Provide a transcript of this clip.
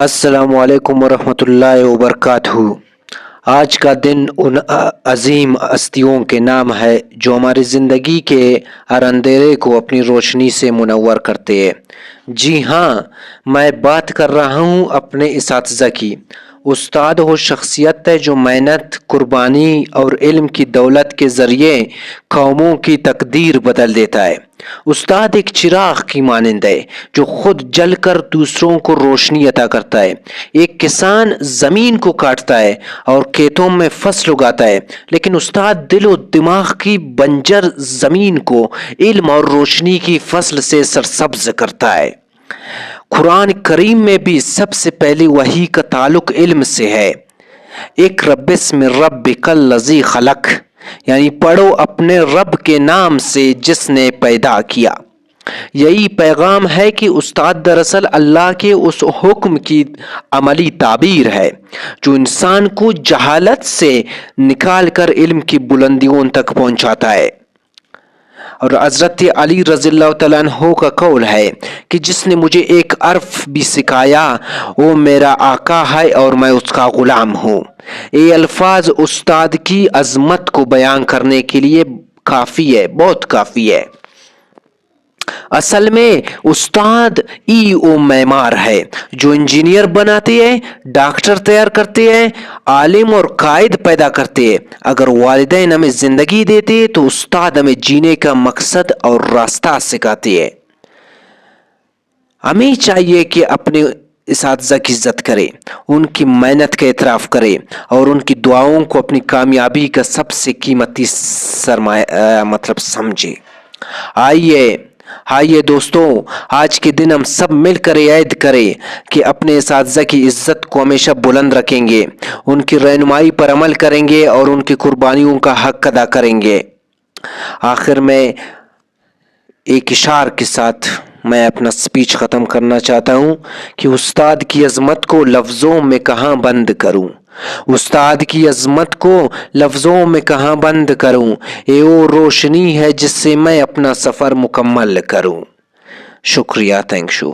السلام علیکم ورحمۃ اللہ وبرکاتہ۔ آج کا دن ان عظیم ہستیوں کے نام ہے جو ہماری زندگی کے ہر اندھیرے کو اپنی روشنی سے منور کرتے ہیں۔ جی ہاں، میں بات کر رہا ہوں اپنے اساتذہ کی۔ استاد وہ شخصیت ہے جو محنت، قربانی اور علم کی دولت کے ذریعے قوموں کی تقدیر بدل دیتا ہے۔ استاد ایک چراغ کی مانند ہے جو خود جل کر دوسروں کو روشنی عطا کرتا ہے۔ ایک کسان زمین کو کاٹتا ہے اور کھیتوں میں فصل اگاتا ہے، لیکن استاد دل و دماغ کی بنجر زمین کو علم اور روشنی کی فصل سے سرسبز کرتا ہے۔ قرآن کریم میں بھی سب سے پہلی وحی کا تعلق علم سے ہے۔ اقرأ بسم ربک الذی خلق، یعنی پڑھو اپنے رب کے نام سے جس نے پیدا کیا۔ یہی پیغام ہے کہ استاد دراصل اللہ کے اس حکم کی عملی تعبیر ہے جو انسان کو جہالت سے نکال کر علم کی بلندیوں تک پہنچاتا ہے۔ اور حضرت علی رضی اللہ تعالیٰ عنہ کا قول ہے کہ جس نے مجھے ایک حرف بھی سکھایا وہ میرا آقا ہے اور میں اس کا غلام ہوں۔ یہ الفاظ استاد کی عظمت کو بیان کرنے کے لیے کافی ہے، بہت کافی ہے۔ اصل میں استاد او معمار ہے جو انجینئر بناتے ہیں، ڈاکٹر تیار کرتے ہیں، عالم اور قائد پیدا کرتے ہیں۔ اگر والدین ہمیں زندگی دیتے تو استاد ہمیں جینے کا مقصد اور راستہ سکھاتے ہیں۔ ہمیں چاہیے کہ اپنے اساتذہ کی عزت کرے، ان کی محنت کا اعتراف کرے اور ان کی دعاؤں کو اپنی کامیابی کا سب سے قیمتی سرمایہ سمجھے۔ آئیے دوستوں، آج کے دن ہم سب مل کر عہد کریں کہ اپنے اساتذہ کی عزت کو ہمیشہ بلند رکھیں گے، ان کی رہنمائی پر عمل کریں گے اور ان کی قربانیوں کا حق ادا کریں گے۔ آخر میں ایک اشعار کے ساتھ میں اپنا سپیچ ختم کرنا چاہتا ہوں کہ استاد کی عظمت کو لفظوں میں کہاں بند کروں، استاد کی عظمت کو لفظوں میں کہاں بند کروں، یہ وہ روشنی ہے جس سے میں اپنا سفر مکمل کروں۔ شکریہ، تھینک یو۔